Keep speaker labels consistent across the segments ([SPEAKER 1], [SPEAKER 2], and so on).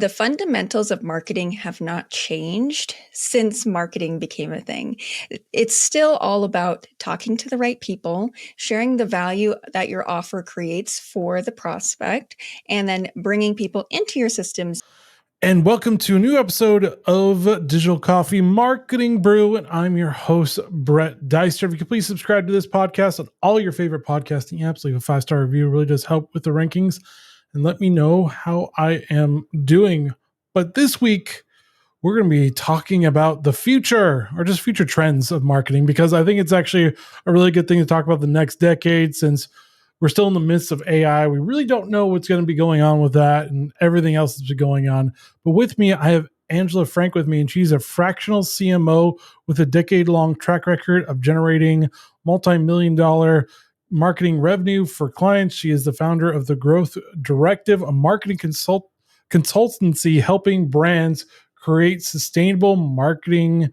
[SPEAKER 1] The fundamentals of marketing have not changed since marketing became a thing. It's still all about talking to the right people, sharing the value that your offer creates for the prospect, and then bringing people into your systems.
[SPEAKER 2] And welcome to a new episode of Digital Coffee Marketing Brew. And I'm your host, Brett Deister. If you could please subscribe to this podcast on all your favorite podcasting apps, leave a 5-star review. It really does help with the rankings. And let me know how I am doing. But this week, we're going to be talking about the future or just future trends of marketing, because I think it's actually a really good thing to talk about the next decade, since we're still in the midst of AI. We really don't know what's going to be going on with that and everything else that's been going on. But with me, I have Angela Frank with me, and she's a fractional CMO with a decade-long track record of generating multi-million-dollar marketing revenue for clients. She is the founder of the Growth Directive, a marketing consultancy helping brands create sustainable marketing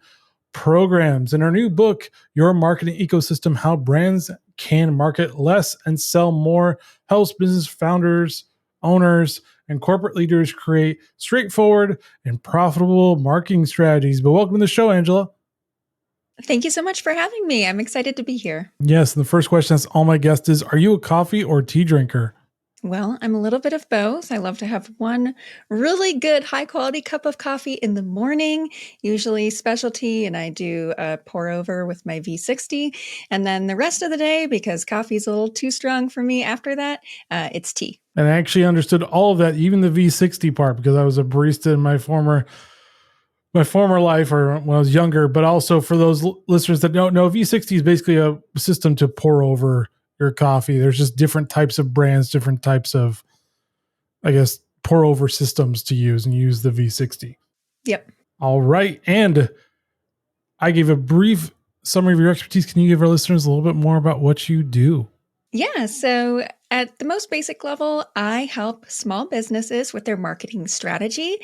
[SPEAKER 2] programs. In her new book, Your Marketing Ecosystem: How Brands Can Market Less and Sell More, helps business founders, owners, and corporate leaders create straightforward and profitable marketing strategies. But welcome to the show, Angela.
[SPEAKER 1] Thank you so much for having me. I'm excited to be here.
[SPEAKER 2] Yes, and the first question that's all my guests is, are you a coffee or tea drinker?
[SPEAKER 1] Well, I'm a little bit of both. I love to have one really good, high quality cup of coffee in the morning, usually specialty, and I do a pour over with my V60. And then the rest of the day, because coffee is a little too strong for me after that, it's tea.
[SPEAKER 2] And I actually understood all of that, even the V60 part, because I was a barista in my former life, or when I was younger. But also, for those listeners that don't know, V60 is basically a system to pour over your coffee. There's just different types of brands, different types of, I guess, pour over systems to use, and use the V60.
[SPEAKER 1] Yep.
[SPEAKER 2] All right. And I gave a brief summary of your expertise. Can you give our listeners a little bit more about what you do?
[SPEAKER 1] Yeah. So at the most basic level, I help small businesses with their marketing strategy.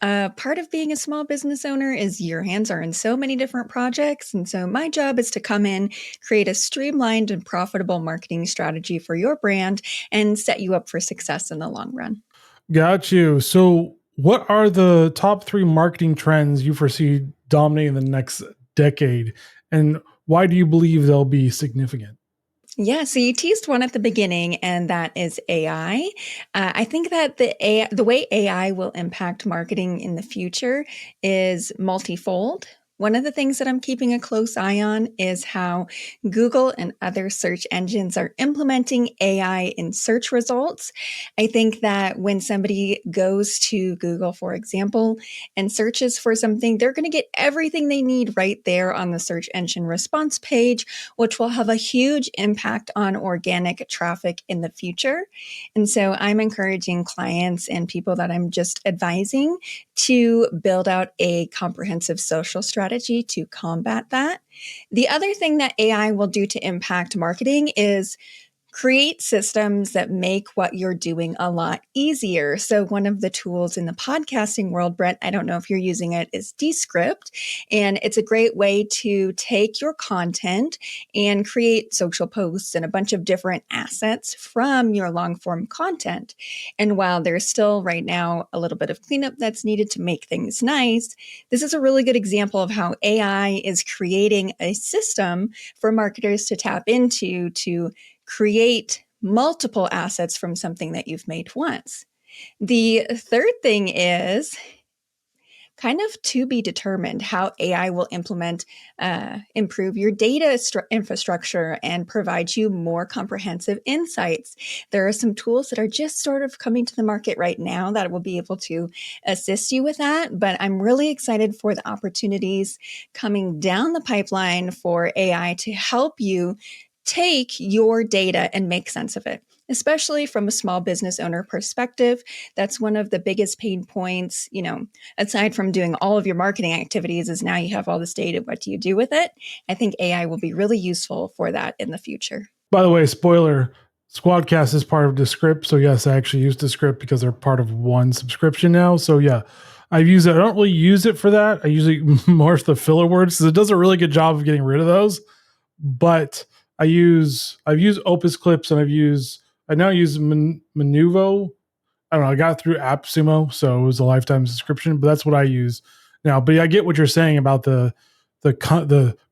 [SPEAKER 1] Part of being a small business owner is your hands are in so many different projects. And so my job is to come in, create a streamlined and profitable marketing strategy for your brand, and set you up for success in the long run.
[SPEAKER 2] Got you. So what are the top 3 marketing trends you foresee dominating the next decade? And why do you believe they'll be significant?
[SPEAKER 1] Yeah, so you teased one at the beginning, and that is AI. I think that the way AI will impact marketing in the future is multifold. One of the things that I'm keeping a close eye on is how Google and other search engines are implementing AI in search results. I think that when somebody goes to Google, for example, and searches for something, they're going to get everything they need right there on the search engine response page, which will have a huge impact on organic traffic in the future. And so I'm encouraging clients and people that I'm just advising to build out a comprehensive social strategy to combat that. The other thing that AI will do to impact marketing is create systems that make what you're doing a lot easier. So one of the tools in the podcasting world, Brett, I don't know if you're using it, is Descript. And it's a great way to take your content and create social posts and a bunch of different assets from your long form content. And while there's still right now a little bit of cleanup that's needed to make things nice, this is a really good example of how AI is creating a system for marketers to tap into to create multiple assets from something that you've made once. The third thing is kind of to be determined how AI will improve your data infrastructure and provide you more comprehensive insights. There are some tools that are just sort of coming to the market right now that will be able to assist you with that. But I'm really excited for the opportunities coming down the pipeline for AI to help you take your data and make sense of it, especially from a small business owner perspective. That's one of the biggest pain points, aside from doing all of your marketing activities, is now you have all this data. What do you do with it? I think AI will be really useful for that in the future.
[SPEAKER 2] By the way, spoiler, Squadcast is part of Descript. So yes, I actually use Descript because they're part of one subscription now. So yeah, I've used it. I don't really use it for that. I usually more the filler words, because it does a really good job of getting rid of those. But I've used Opus Clips, and I now use Menuvo I don't know. I got it through AppSumo, so it was a lifetime subscription. But that's what I use now. But yeah, I get what you're saying about the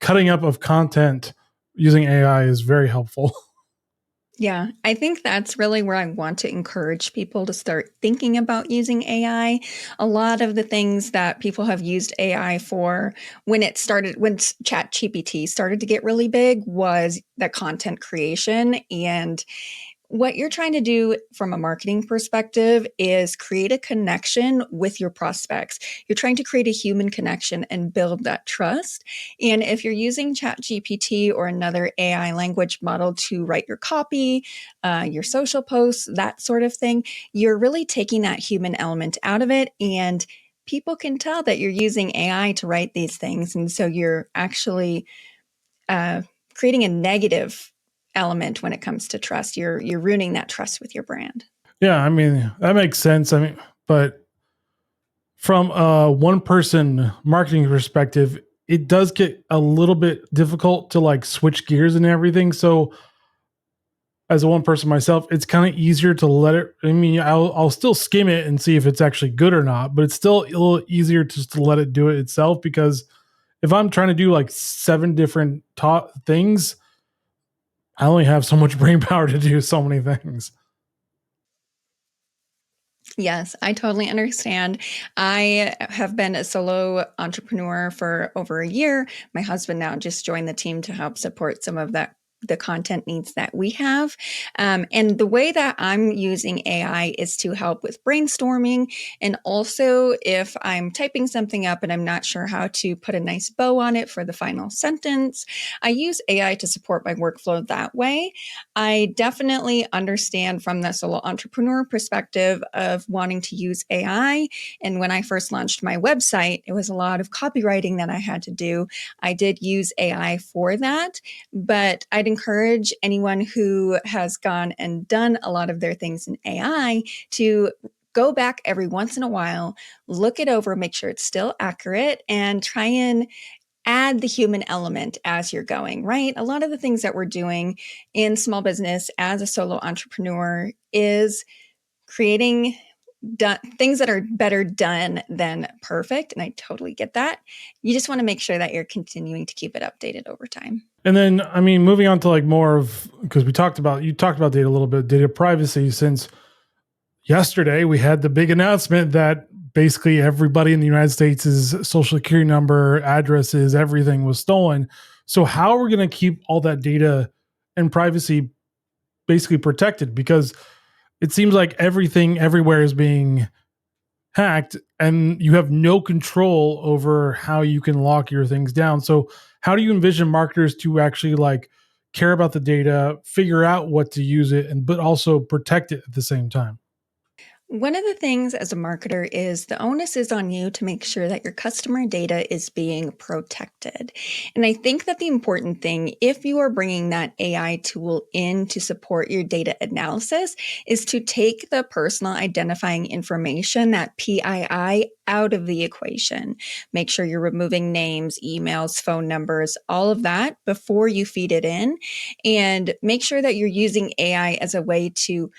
[SPEAKER 2] cutting up of content using AI is very helpful.
[SPEAKER 1] Yeah, I think that's really where I want to encourage people to start thinking about using AI. A lot of the things that people have used AI for when ChatGPT started to get really big was the content creation. And what you're trying to do from a marketing perspective is create a connection with your prospects. You're trying to create a human connection and build that trust. And if you're using ChatGPT or another AI language model to write your copy, your social posts, that sort of thing, you're really taking that human element out of it. And people can tell that you're using AI to write these things. And so you're actually uh, creating a negative element when it comes to trust. You're ruining that trust with your brand.
[SPEAKER 2] Yeah, I mean, that makes sense. I mean, but from a one person marketing perspective, it does get a little bit difficult to like switch gears and everything. So as a one person myself, it's kind of easier to let it. I mean, I'll still skim it and see if it's actually good or not, but it's still a little easier just to let it do it itself, because if I'm trying to do like 7 different things, I only have so much brain power to do so many things.
[SPEAKER 1] Yes, I totally understand. I have been a solo entrepreneur for over a year. My husband now just joined the team to help support some of the content needs that we have. And the way that I'm using AI is to help with brainstorming. And also, if I'm typing something up and I'm not sure how to put a nice bow on it for the final sentence, I use AI to support my workflow that way. I definitely understand from the solo entrepreneur perspective of wanting to use AI. And when I first launched my website, it was a lot of copywriting that I had to do. I did use AI for that, but I'd encourage anyone who has gone and done a lot of their things in AI to go back every once in a while, look it over, make sure it's still accurate, and try and add the human element as you're going, right? A lot of the things that we're doing in small business as a solo entrepreneur is creating things that are better done than perfect. And I totally get that. You just want to make sure that you're continuing to keep it updated over time.
[SPEAKER 2] And then, I mean, moving on to like more of, because you talked about data a little bit, data privacy, since yesterday we had the big announcement that basically everybody in the United States' social security number, addresses, everything was stolen. So how are we going to keep all that data and privacy basically protected? Because it seems like everything everywhere is being hacked and you have no control over how you can lock your things down. So how do you envision marketers to actually like care about the data, figure out what to use it, and but also protect it at the same time?
[SPEAKER 1] One of the things as a marketer is the onus is on you to make sure that your customer data is being protected. And I think that the important thing, if you are bringing that AI tool in to support your data analysis, is to take the personal identifying information, that PII, out of the equation. Make sure you're removing names, emails, phone numbers, all of that before you feed it in. And make sure that you're using AI as a way to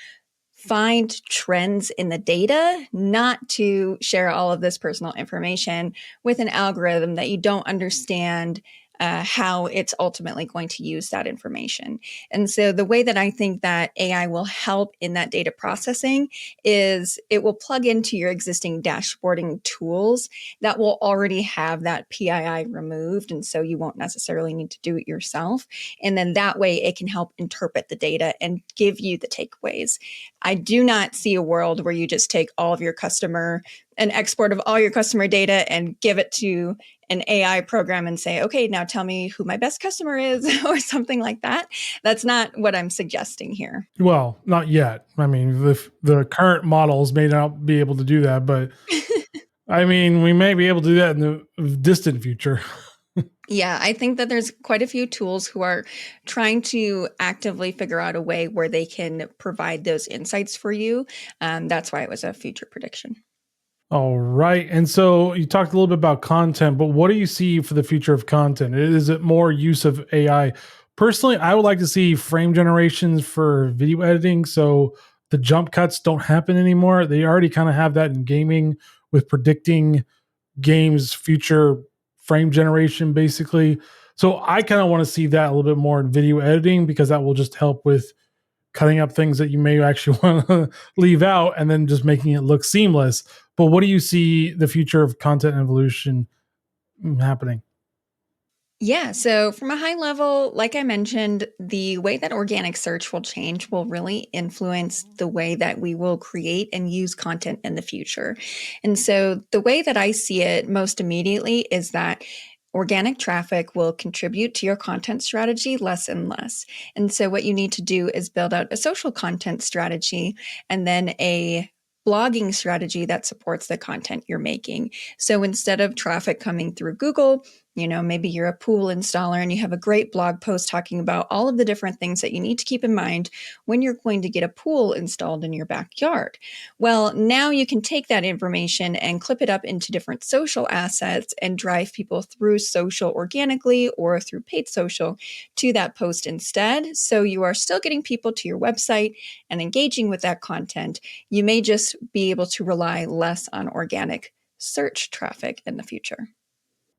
[SPEAKER 1] find trends in the data, not to share all of this personal information with an algorithm that you don't understand how it's ultimately going to use that information. And so the way that I think that AI will help in that data processing is it will plug into your existing dashboarding tools that will already have that PII removed. And so you won't necessarily need to do it yourself. And then that way it can help interpret the data and give you the takeaways. I do not see a world where you just take all of your an export of all your customer data and give it to an AI program and say, okay, now tell me who my best customer is or something like that. That's not what I'm suggesting here.
[SPEAKER 2] Well, not yet. I mean, the current models may not be able to do that, but I mean, we may be able to do that in the distant future.
[SPEAKER 1] Yeah, I think that there's quite a few tools who are trying to actively figure out a way where they can provide those insights for you. That's why it was a future prediction.
[SPEAKER 2] All right. And so you talked a little bit about content, but what do you see for the future of content? Is it more use of AI? Personally, I would like to see frame generations for video editing. So the jump cuts don't happen anymore. They already kind of have that in gaming with predicting games future frame generation basically. So I kind of want to see that a little bit more in video editing, because that will just help with cutting up things that you may actually want to leave out and then just making it look seamless. But what do you see the future of content evolution happening?
[SPEAKER 1] Yeah, so from a high level, like I mentioned, the way that organic search will change will really influence the way that we will create and use content in the future. And so the way that I see it most immediately is that organic traffic will contribute to your content strategy less and less. And so what you need to do is build out a social content strategy and then a blogging strategy that supports the content you're making. So instead of traffic coming through Google, maybe you're a pool installer and you have a great blog post talking about all of the different things that you need to keep in mind when you're going to get a pool installed in your backyard. Well, now you can take that information and clip it up into different social assets and drive people through social organically or through paid social to that post instead. So you are still getting people to your website and engaging with that content. You may just be able to rely less on organic search traffic in the future.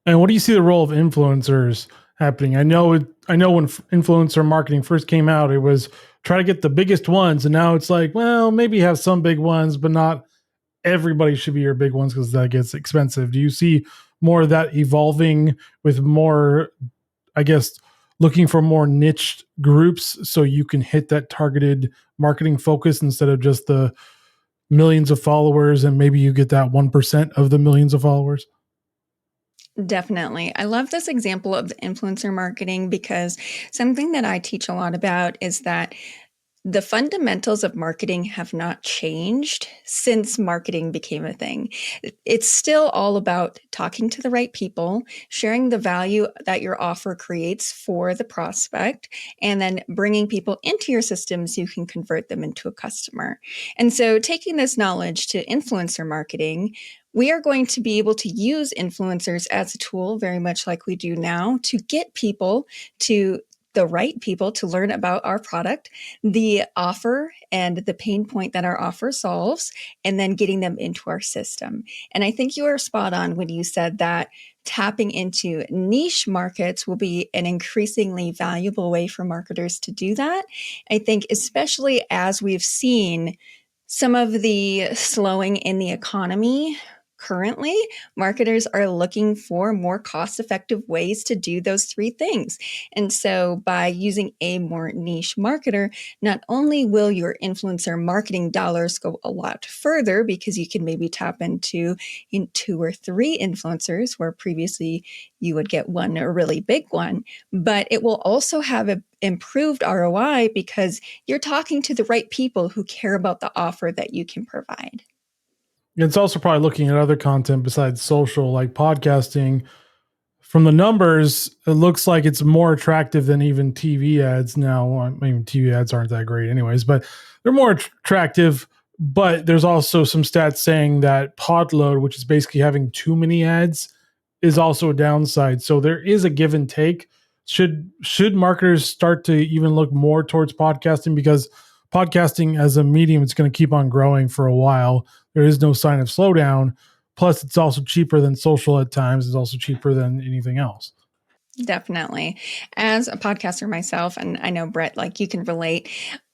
[SPEAKER 2] And what do you see the role of influencers happening? I know when influencer marketing first came out, it was try to get the biggest ones, and now it's like, well, maybe have some big ones, but not everybody should be your big ones because that gets expensive. Do you see more of that evolving with more, I guess, looking for more niche groups so you can hit that targeted marketing focus instead of just the millions of followers, and maybe you get that 1% of the millions of followers?
[SPEAKER 1] Definitely. I love this example of the influencer marketing because something that I teach a lot about is that the fundamentals of marketing have not changed since marketing became a thing. It's still all about talking to the right people, sharing the value that your offer creates for the prospect, and then bringing people into your system so you can convert them into a customer. And so, taking this knowledge to influencer marketing, we are going to be able to use influencers as a tool, very much like we do now, to get people to the right people to learn about our product, the offer, and the pain point that our offer solves, and then getting them into our system. And I think you are spot on when you said that tapping into niche markets will be an increasingly valuable way for marketers to do that. I think, especially as we've seen some of the slowing in the economy currently, marketers are looking for more cost effective ways to do those three things. And so, by using a more niche marketer, not only will your influencer marketing dollars go a lot further because you can maybe tap into in two or three influencers where previously you would get one a really big one, but it will also have an improved ROI because you're talking to the right people who care about the offer that you can provide.
[SPEAKER 2] It's also probably looking at other content besides social, like podcasting. From the numbers, it looks like it's more attractive than even TV ads now. I mean, TV ads aren't that great, anyways, but they're more attractive. But there's also some stats saying that pod load, which is basically having too many ads, is also a downside. So there is a give and take. Should marketers start to even look more towards podcasting, because podcasting as a medium, it's going to keep on growing for a while. There is no sign of slowdown. Plus, it's also cheaper than social at times. It's also cheaper than anything else.
[SPEAKER 1] Definitely. As a podcaster myself, and I know Brett, like you can relate,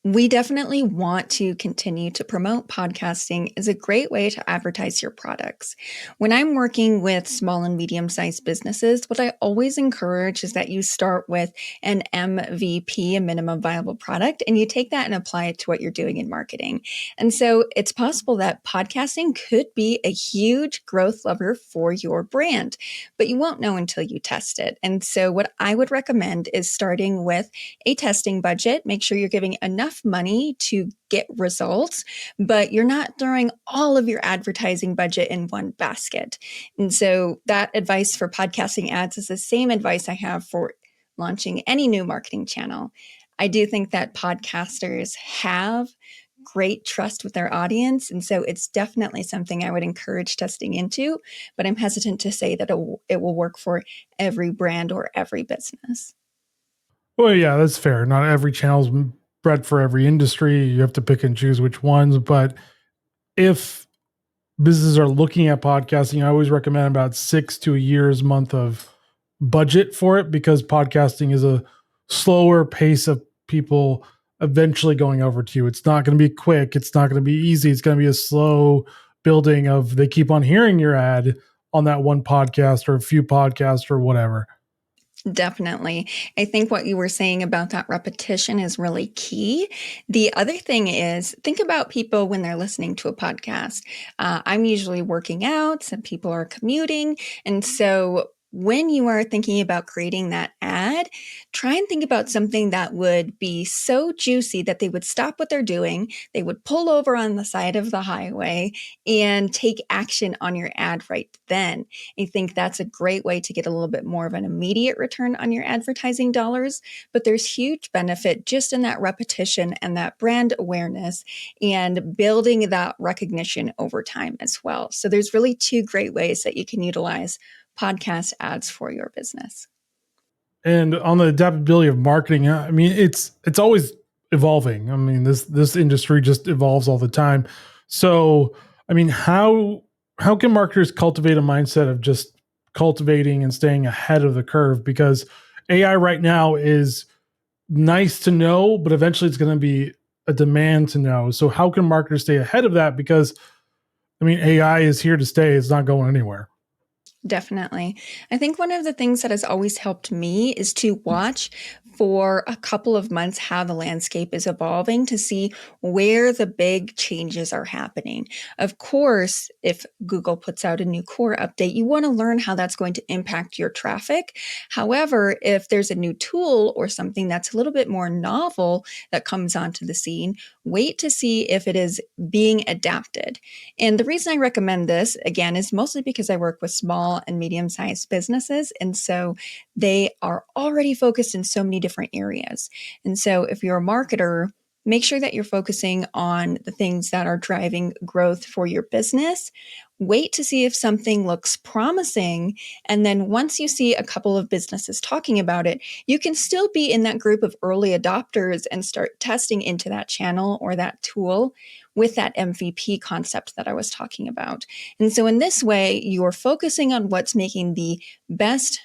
[SPEAKER 1] we definitely want to continue to promote podcasting as a great way to advertise your products. When I'm working with small and medium sized businesses, what I always encourage is that you start with an MVP, a minimum viable product, and you take that and apply it to what you're doing in marketing. And so it's possible that podcasting could be a huge growth lever for your brand, but you won't know until you test it. And so, what I would recommend is starting with a testing budget. Make sure you're giving enough money to get results, but you're not throwing all of your advertising budget in one basket. And so, that advice for podcasting ads is the same advice I have for launching any new marketing channel. I do think that podcasters have great trust with their audience. And so it's definitely something I would encourage testing into, but I'm hesitant to say that it will work for every brand or every business.
[SPEAKER 2] Well, yeah, that's fair. Not every channel's bred for every industry. You have to pick and choose which ones. But if businesses are looking at podcasting, I always recommend about 6 to a year's month of budget for it, because podcasting is a slower pace of people eventually going over to you. It's not going to be quick. It's not going to be easy. It's going to be a slow building of they keep on hearing your ad on that one podcast or a few podcasts or whatever.
[SPEAKER 1] Definitely. I think what you were saying about that repetition is really key. The other thing is think about people when they're listening to a podcast. I'm usually working out, some people are commuting. And so when you are thinking about creating that ad, try and think about something that would be so juicy that they would stop what they're doing, they would pull over on the side of the highway and take action on your ad right then. I think that's a great way to get a little bit more of an immediate return on your advertising dollars, but there's huge benefit just in that repetition and that brand awareness and building that recognition over time as well. So there's really two great ways that you can utilize podcast ads for your business.
[SPEAKER 2] And on the adaptability of marketing, I mean, it's always evolving. I mean, this industry just evolves all the time. So, I mean, how can marketers cultivate a mindset of just cultivating and staying ahead of the curve? Because AI right now is nice to know, but eventually it's going to be a demand to know. So, how can marketers stay ahead of that? Because, I mean, AI is here to stay. It's not going anywhere.
[SPEAKER 1] Definitely. I think one of the things that has always helped me is to watch for a couple of months how the landscape is evolving to see where the big changes are happening. Of course, if Google puts out a new core update, you want to learn how that's going to impact your traffic. However, if there's a new tool or something that's a little bit more novel that comes onto the scene, wait to see if it is being adapted. And the reason I recommend this, again, is mostly because I work with small and medium sized businesses. And so they are already focused in so many different areas. And so if you're a marketer, make sure that you're focusing on the things that are driving growth for your business. Wait to see if something looks promising. And then once you see a couple of businesses talking about it, you can still be in that group of early adopters and start testing into that channel or that tool with that MVP concept that I was talking about. And so in this way, you're focusing on what's making the best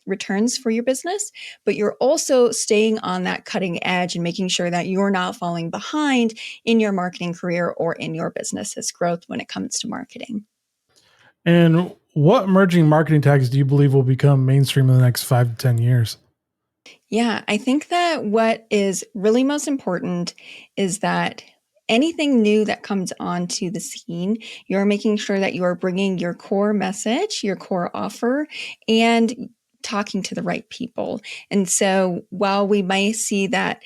[SPEAKER 1] returns for your business, but you're also staying on that cutting edge and making sure that you're not falling behind in your marketing career or in your business's growth when it comes to marketing.
[SPEAKER 2] And what emerging marketing tags do you believe will become mainstream in the next 5 to 10 years?
[SPEAKER 1] Yeah, I think that what is really most important is that anything new that comes onto the scene, you're making sure that you are bringing your core message, your core offer, and talking to the right people. And so while we might see that,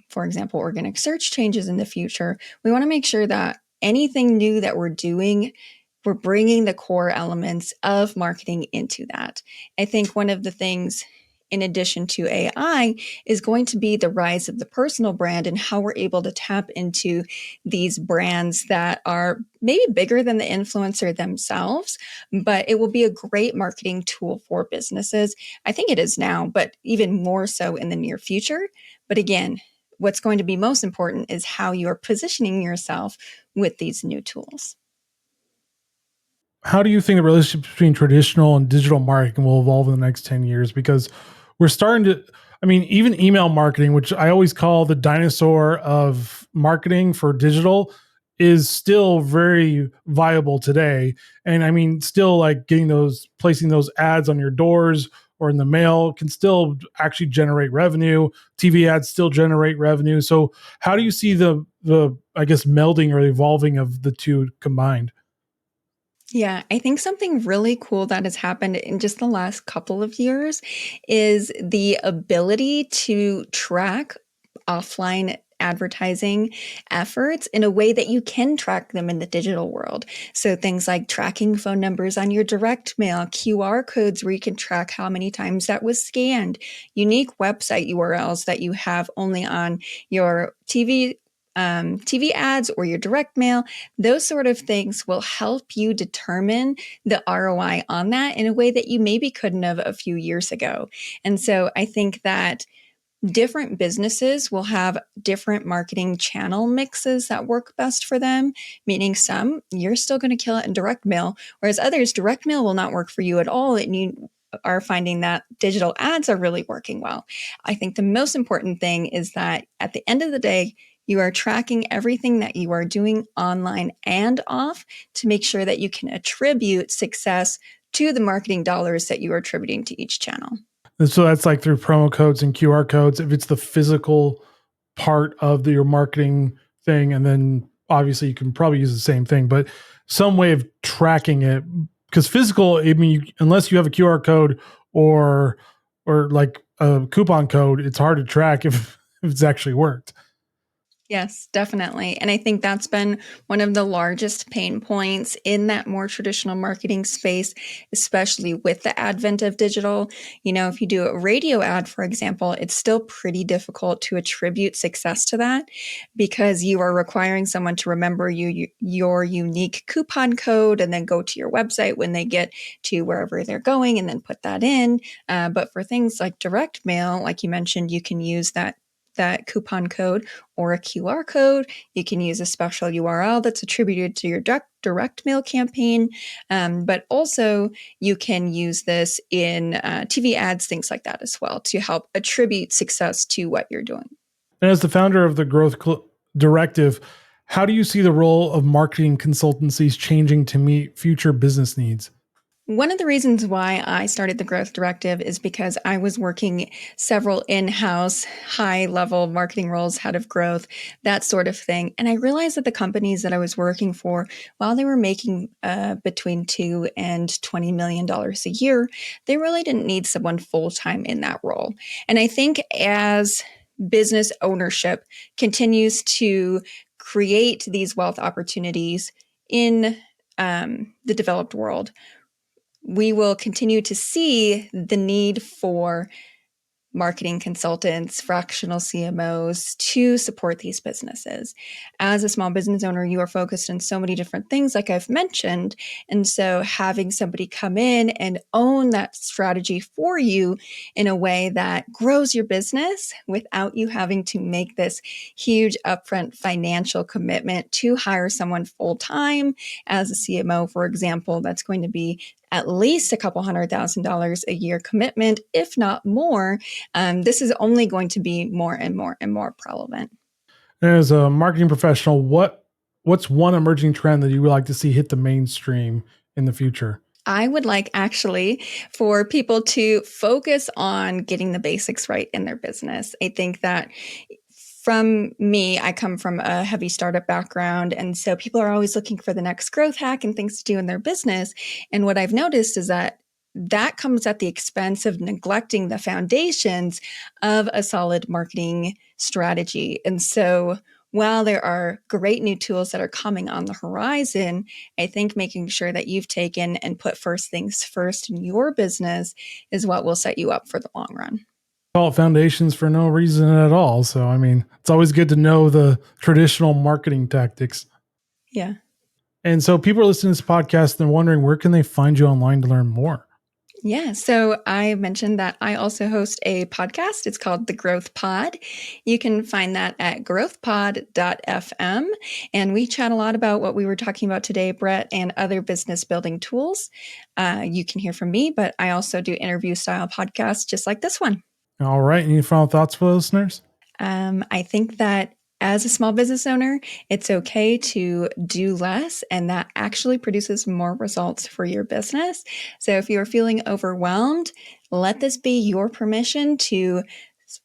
[SPEAKER 1] for example, organic search changes in the future, we want to make sure that anything new that we're doing, we're bringing the core elements of marketing into that. I think one of the things in addition to AI, is going to be the rise of the personal brand and how we're able to tap into these brands that are maybe bigger than the influencer themselves, but it will be a great marketing tool for businesses. I think it is now, but even more so in the near future. But again, what's going to be most important is how you're positioning yourself with these new tools.
[SPEAKER 2] How do you think the relationship between traditional and digital marketing will evolve in the next 10 years? Because we're starting to, I mean, even email marketing, which I always call the dinosaur of marketing for digital, is still very viable today. And I mean, still like placing those ads on your doors or in the mail can still actually generate revenue. TV ads still generate revenue. So how do you see I guess, melding or evolving of the two combined?
[SPEAKER 1] Yeah, I think something really cool that has happened in just the last couple of years is the ability to track offline advertising efforts in a way that you can track them in the digital world. So things like tracking phone numbers on your direct mail, QR codes where you can track how many times that was scanned, unique website URLs that you have only on your TV ads or your direct mail. Those sort of things will help you determine the ROI on that in a way that you maybe couldn't have a few years ago. And so I think that different businesses will have different marketing channel mixes that work best for them, meaning some you're still going to kill it in direct mail, whereas others, direct mail will not work for you at all. And you are finding that digital ads are really working well. I think the most important thing is that at the end of the day, you are tracking everything that you are doing online and off to make sure that you can attribute success to the marketing dollars that you are attributing to each channel.
[SPEAKER 2] And so that's like through promo codes and QR codes. If it's the physical part of your marketing thing, and then obviously you can probably use the same thing, but some way of tracking it. Because physical, I mean, unless you have a QR code or like a coupon code, it's hard to track if it's actually worked.
[SPEAKER 1] Yes, definitely. And I think that's been one of the largest pain points in that more traditional marketing space, especially with the advent of digital. If you do a radio ad, for example, it's still pretty difficult to attribute success to that because you are requiring someone to remember your unique coupon code and then go to your website when they get to wherever they're going and then put that in. But for things like direct mail, like you mentioned, you can use that coupon code or a QR code. You can use a special URL that's attributed to your direct mail campaign. But also you can use this in TV ads, things like that as well, to help attribute success to what you're doing.
[SPEAKER 2] And as the founder of the Growth Directive, how do you see the role of marketing consultancies changing to meet future business needs?
[SPEAKER 1] One of the reasons why I started the Growth Directive is because I was working several in-house high-level marketing roles, head of growth, that sort of thing. And I realized that the companies that I was working for, while they were making between $2 and $20 million a year, they really didn't need someone full-time in that role. And I think as business ownership continues to create these wealth opportunities in the developed world, we will continue to see the need for marketing consultants, fractional CMOs to support these businesses. As a small business owner, you are focused on so many different things, like I've mentioned. And so having somebody come in and own that strategy for you in a way that grows your business without you having to make this huge upfront financial commitment to hire someone full time as a CMO, for example, that's going to be at least a couple $100,000 a year commitment, if not more. This is only going to be more and more and more relevant.
[SPEAKER 2] As a marketing professional, what's one emerging trend that you would like to see hit the mainstream in the future?
[SPEAKER 1] I would like actually for people to focus on getting the basics right in their business. I think that from me, I come from a heavy startup background. And so people are always looking for the next growth hack and things to do in their business. And what I've noticed is that comes at the expense of neglecting the foundations of a solid marketing strategy. And so while there are great new tools that are coming on the horizon, I think making sure that you've taken and put first things first in your business is what will set you up for the long run.
[SPEAKER 2] Call it foundations for no reason at all. So, I mean, it's always good to know the traditional marketing tactics.
[SPEAKER 1] Yeah.
[SPEAKER 2] And so people are listening to this podcast and they're wondering, where can they find you online to learn more?
[SPEAKER 1] Yeah. So I mentioned that I also host a podcast. It's called The Growth Pod. You can find that at growthpod.fm. And we chat a lot about what we were talking about today, Brett, and other business building tools. You can hear from me, but I also do interview style podcasts just like this one.
[SPEAKER 2] All right. Any final thoughts for listeners?
[SPEAKER 1] I think that as a small business owner, it's okay to do less, and that actually produces more results for your business. So if you're feeling overwhelmed, let this be your permission to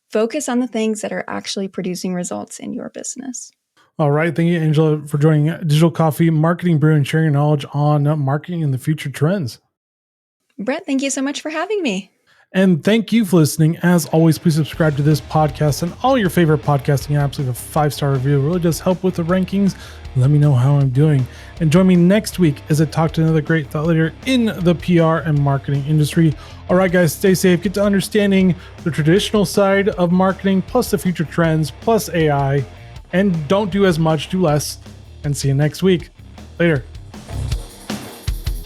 [SPEAKER 1] focus on the things that are actually producing results in your business.
[SPEAKER 2] All right. Thank you, Angela, for joining Digital Coffee Marketing Brew and sharing your knowledge on marketing and the future trends.
[SPEAKER 1] Brett, thank you so much for having me.
[SPEAKER 2] And thank you for listening. As always, please subscribe to this podcast and all your favorite podcasting apps. Leave a 5-star review. It really does help with the rankings. Let me know how I'm doing. And join me next week as I talk to another great thought leader in the PR and marketing industry. All right, guys, stay safe. Get to understanding the traditional side of marketing, plus the future trends, plus AI. And don't do as much, do less. And see you next week. Later.